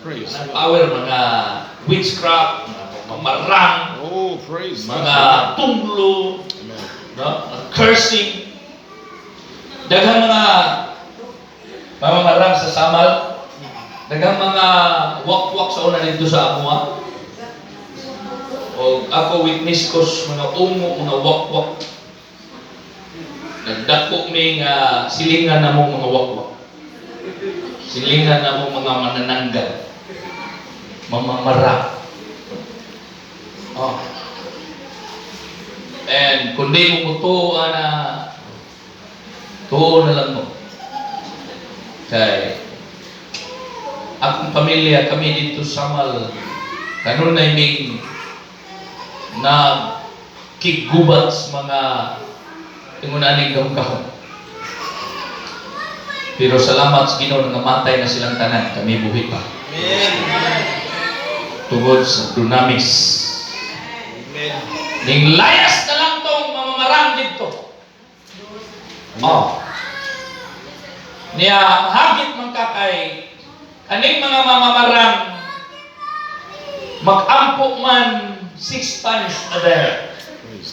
Praise God. power, mga witchcraft, mga mamarang, Oh, praise mga God. tunglo, Amen. no? Cursing. Daghang mga pamamarang sa samal. Daghang mga wak-wak sa una dito sa amuha. O ako witness ko sa mga ungo, mga wak-wak. Nagdako may silingan na mong mga wak-wak. Silingan na mong mga manananggal. Mamamarang. Oh. And kundi mo tuwa na tuo na lang mo. Kay akong pamilya, kami dito sa Samal, kanunay ming na kigubat sa mga tingunaning kahon-kahon. Pero salamat sa Ginoo nga namatay na silang tanan, kami buhi pa. Tungod sa dunamis. Ning layas na lang tong mamamarang dito. Oh. Niya hagit man ka kay kaning mga mamamarang mag-ampo man 6 times a day.